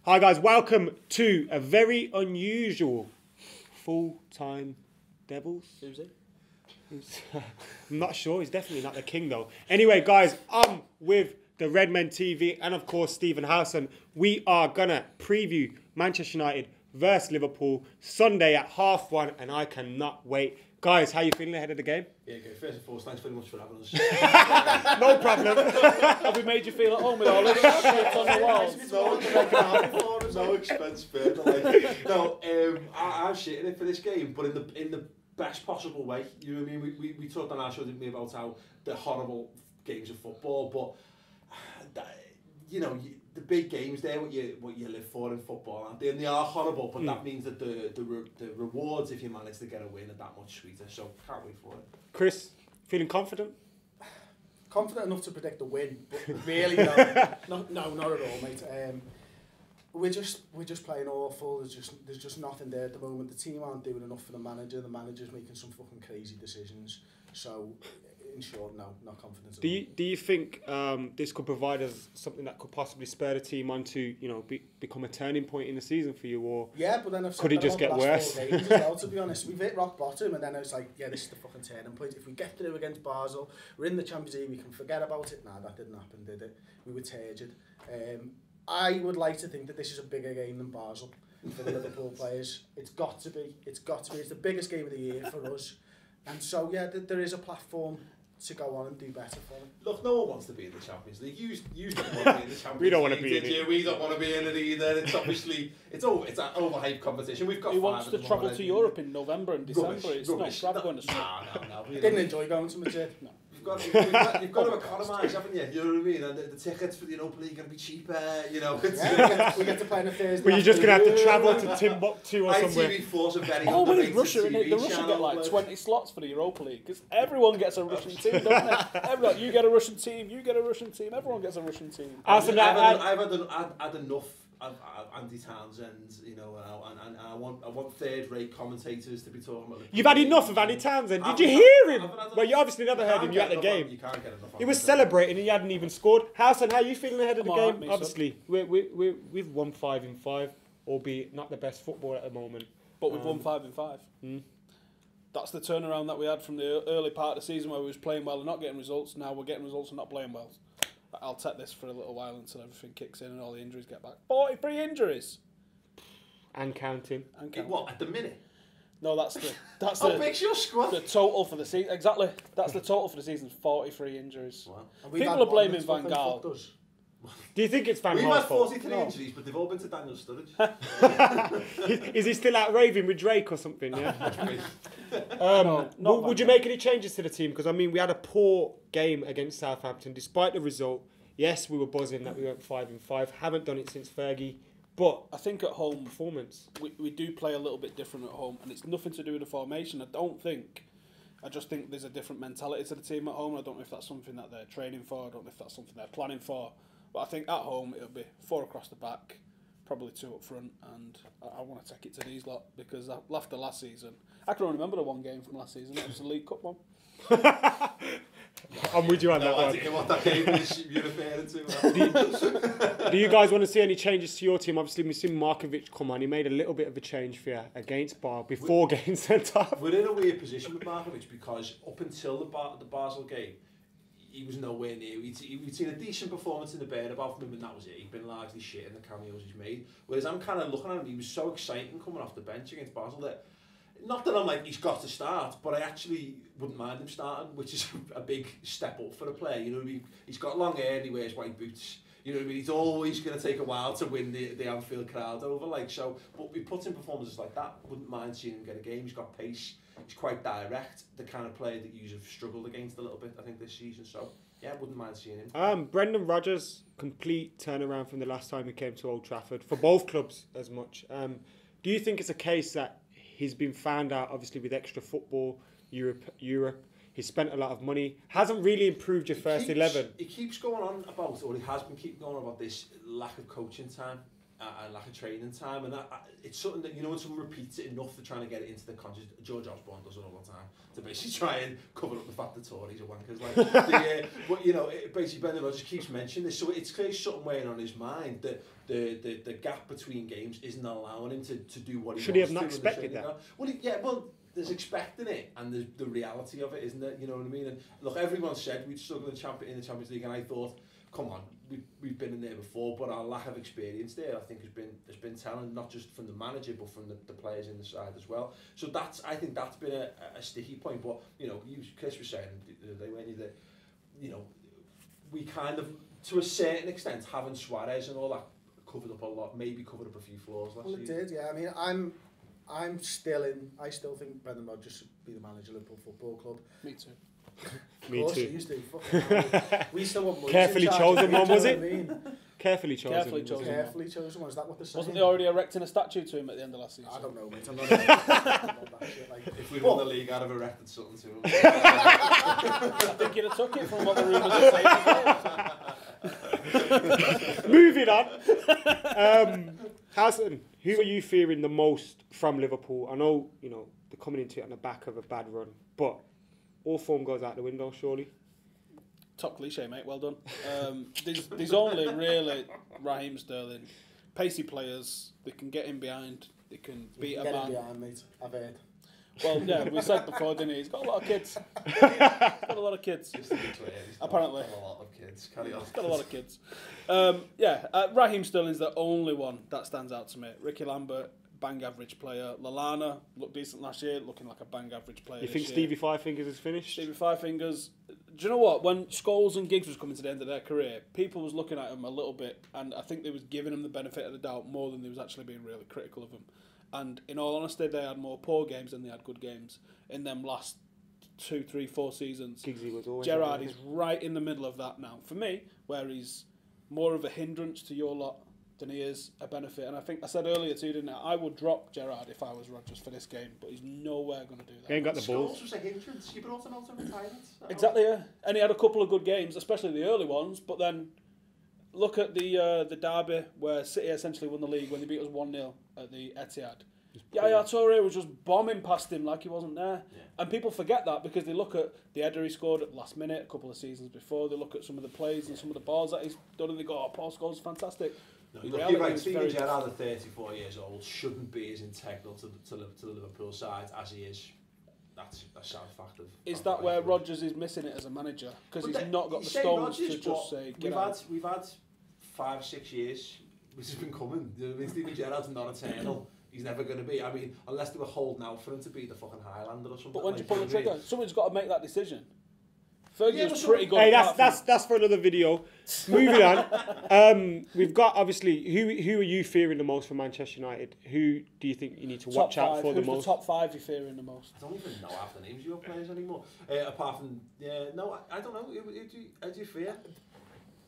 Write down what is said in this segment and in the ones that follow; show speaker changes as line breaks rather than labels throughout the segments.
Hi guys, welcome to a very unusual full-time Devils.
Who's it?
I'm not sure, he's definitely not the king though. Anyway guys, I'm with the REDMEN TV and of course Stephen Howson. We are gonna preview Manchester United versus Liverpool Sunday at 1:30 and I cannot wait. Guys, how are you feeling ahead of the game?
Yeah, good. First and foremost, thanks very much for having us.
No problem.
Have we made you feel at home with all this shit on the walls?
No expense spared. I'm shitting it for this game, but in the best possible way. You know what I mean? We talked on our show, didn't we, about how the horrible games of football, but the big games, they're what you live for in football, aren't they? And they are horrible, but that means that the rewards, if you manage to get a win, are that much sweeter. So can't wait for it.
Chris, feeling confident?
Confident enough to predict the win, but really no, not at all, mate. We're just playing awful. There's just nothing there at the moment. The team aren't doing enough for the manager. The manager's making some fucking crazy decisions. So, in short, no, not confident at all.
Do you think this could provide us something that could possibly spur the team on to become a turning point in the season for you, or
yeah, but then
could it just get worse?
4 games as well, to be honest, we've hit rock bottom, and then I was like, yeah, this is the fucking turning point. If we get through against Basel, we're in the Champions League, we can forget about it. Nah, that didn't happen, did it? We were turgid. I would like to think that this is a bigger game than Basel for the Liverpool players. It's got to be. It's the biggest game of the year for us. And so, yeah, there is a platform to go on and do better for them.
Look, no one wants to be in the Champions League. You don't want to be in the Champions League.
We don't want to be in it.
We don't want to be in it either. It's obviously it's an overhyped competition. We've got.
Who wants to travel to Europe in November and December? It's
rubbish.
not going to stop.
No.
Didn't enjoy going to Madrid. No.
You've got to economise, haven't you? You know what I mean? And the tickets for the Europa League are going to be cheaper,
Yeah, we get to play on a Thursday.
But you're just going to have to travel to Timbuktu or somewhere.
ITV4's a very
Always Russia,
TV
innit? The Russia
channel,
get like 20 slots for the Europa League because everyone gets a Russian team, don't they? Everyone, you get a Russian team, you get a Russian team, everyone gets a Russian team.
I've had enough of Andy Townsend, and I want third-rate commentators to be talking about.
You've had enough of Andy Townsend. Did you hear him? Well, you obviously never heard him. You at the game.
You can't get enough.
He was celebrating and he hadn't even scored. Howson, how are you feeling ahead of the game?
Right,
Obviously, we've won 5 in 5, albeit not the best football at the moment.
But we've won 5 in 5. That's the turnaround that we had from the early part of the season where we was playing well and not getting results. Now we're getting results and not playing well. I'll take this for a little while until everything kicks in and all the injuries get back. 43 injuries.
And counting.
What, at the minute?
No, that's
How big's your squad?
the total for the season. Exactly. That's the total for the season. 43 injuries.
Wow.
People are blaming Van Gaal.
Do you think it's Van
We've
Gaal's
had
fault?
43 injuries, but they've all been to Daniel Sturridge.
Is he still out raving with Drake or something? Yeah. Would you make any changes to the team? Because I mean, we had a poor game against Southampton, despite the result. Yes, we were buzzing that we went 5 in 5. Haven't done it since Fergie. But
I think at home
performance,
we do play a little bit different at home, and it's nothing to do with the formation. I just think there's a different mentality to the team at home. I don't know if that's something that they're training for. I don't know if that's something they're planning for. But I think at home it'll be 4 across the back, probably 2 up front, and I want to take it to these lot because after last season, I can only remember the one game from last season. It was the League Cup one.
I'm with you on that one.
I think what that game is you're referring to.
Do you guys want to see any changes to your team? Obviously, we've seen Markovic come on. He made a little bit of a change for you against Bar before getting sent off.
We're in a weird position with Markovic because up until the Basel game, he was nowhere near. We'd seen a decent performance in the Bernabeu from him, and that was it. He'd been largely shit in the cameos he's made. Whereas I'm kind of looking at him, he was so exciting coming off the bench against Basel that, not that I'm like, he's got to start, but I actually wouldn't mind him starting, which is a big step up for a player. You know what I mean? He's got long hair and he wears white boots. You know what I mean? He's always going to take a while to win the Anfield crowd over. But we put in performances like that, wouldn't mind seeing him get a game. He's got pace. He's quite direct, the kind of player that you've struggled against a little bit, I think, this season. So, yeah, wouldn't mind seeing him.
Brendan Rodgers, complete turnaround from the last time he came to Old Trafford, for both clubs as much. Do you think it's a case that he's been found out, obviously, with extra football, Europe? He's spent a lot of money. Hasn't really improved your first 11.
He keeps going on about, or he has been keeping going on about this lack of coaching time. and lack of training time, and it's something that, you know, when someone repeats it enough, they're trying to get it into the conscious. George Osborne does it all the time to basically try and cover up the fact that Tories are wankers. Like, but you know, basically Brendan Rodgers keeps mentioning this, so it's clearly something weighing on his mind that the gap between games isn't allowing him to do what he wants to.
Should he have not expected that?
Well, there's expecting it, and there's the reality of it, isn't it? You know what I mean? And look, everyone said we'd struggle in the Champions League, and I thought, come on, we've been in there before, but our lack of experience there, I think, has been telling, not just from the manager, but from the players in the side as well. So I think that's been a sticky point. But you know, Chris was saying the other day, when you know, we kind of, to a certain extent, having Suarez and all that covered up a lot, maybe covered up a few flaws last season.
Well, it did, yeah. I mean, I still think Brendan Rodgers should be the manager of Liverpool Football Club.
Me too.
Me too.
Used to. Fucking we still want Moyes.
Carefully chosen one, was it?
I mean?
Carefully chosen.
Carefully chosen one. Is that what they're saying?
Wasn't they already erecting a statue to him at the end of last season?
I don't know, mate. I'm not about that shit. Like,
if we won the league, I'd have erected something to him.
I think you'd have took it from what the rumours are saying.
Moving on. Hassan, who are you fearing the most from Liverpool? I know, you know, they're coming into it on the back of a bad run, but all form goes out the window, surely.
Top cliche, mate. Well done. There's only really Raheem Sterling, pacey players. They can get in behind. They can beat a man.
Get in behind, mate. I've heard.
Well, yeah, we said before, didn't he? He's got a lot of kids. Got a lot of kids.
Just to be clear, he's
apparently
got a lot of kids. Carry on.
He's got a lot of kids. Raheem Sterling's the only one that stands out to me. Ricky Lambert, bang average player. Lallana looked decent last year, looking like a bang average player.
You think Stevie Five Fingers is finished?
Stevie Five Fingers. Do you know what? When Scholes and Giggs was coming to the end of their career, people was looking at him a little bit, and I think they was giving him the benefit of the doubt more than they was actually being really critical of him. And in all honesty, they had more poor games than they had good games in them last 2, 3, 4 seasons.
Giggsy was always
Gerrard is right in the middle of that now. For me, where he's more of a hindrance to your lot than he is a benefit. And I think I said earlier too, didn't I? I would drop Gerrard if I was Rodgers for this game, but he's nowhere going to do that.
He ain't got the balls.
Scholes was a hindrance. You brought him out of retirement.
Exactly, yeah. And he had a couple of good games, especially the early ones, but then look at the derby where City essentially won the league when they beat us 1-0 at the Etihad. Yaya Toure was just bombing past him like he wasn't there. Yeah. And people forget that because they look at the header he scored at the last minute a couple of seasons before, they look at some of the plays and some of the balls that he's done and they go, oh, Paul Scholes is fantastic.
No, you're right, Steven Gerrard at 34 years old shouldn't be as integral to the Liverpool side as he is. That's a sad fact of.
Is that where Rodgers is missing it as a manager? Because he's not got the stones to just say, get out.
We've had 5 or 6 years, which has been coming. You know what I mean? Steven Gerrard's not eternal. He's never going to be. I mean, unless they were holding out for him to be the fucking Highlander or something.
But when
like
you pull the trigger, someone's got to make that decision. Fergie's
Yeah,
pretty good.
Hey, that's for another video. Moving on. We've got, obviously, who are you fearing the most for Manchester United? Who do you think you need to watch out for the most?
Who's the top 5 you're fearing the most?
I don't even know half the names of your players anymore. Apart from, I don't know. Who do you fear?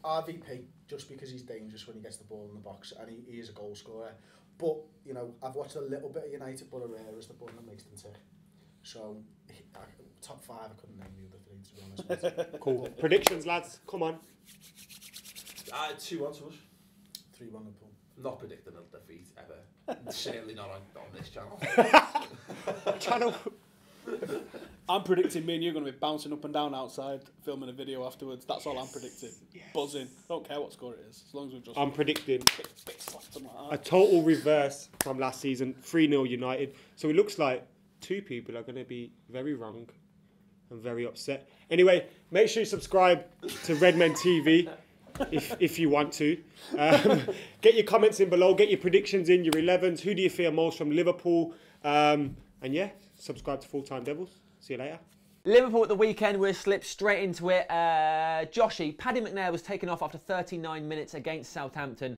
RVP, just because he's dangerous when he gets the ball in the box and he is a goal scorer. But, you know, I've watched a little bit of United, but Herrera is the one that makes them tick. So, top 5, I couldn't name the other 3, to be honest.
Cool. Predictions, lads. Come on.
2-1 to us.
3-1 Liverpool.
Not predicting a defeat, ever. Certainly not on this channel.
I'm predicting me and you're going to be bouncing up and down outside, filming a video afterwards. That's all I'm predicting. Yes. Buzzing. Don't care what score it is, as long as we've just...
I'm predicting a total reverse from last season, 3-0 United. So it looks like 2 people are going to be very wrong and very upset. Anyway, make sure you subscribe to REDMEN TV if you want to. Get your comments in below, get your predictions in, your 11s. Who do you fear most from Liverpool? And yeah, subscribe to Full-Time Devils. See you later.
Liverpool at the weekend, we'll slip straight into it. Paddy McNair was taken off after 39 minutes against Southampton.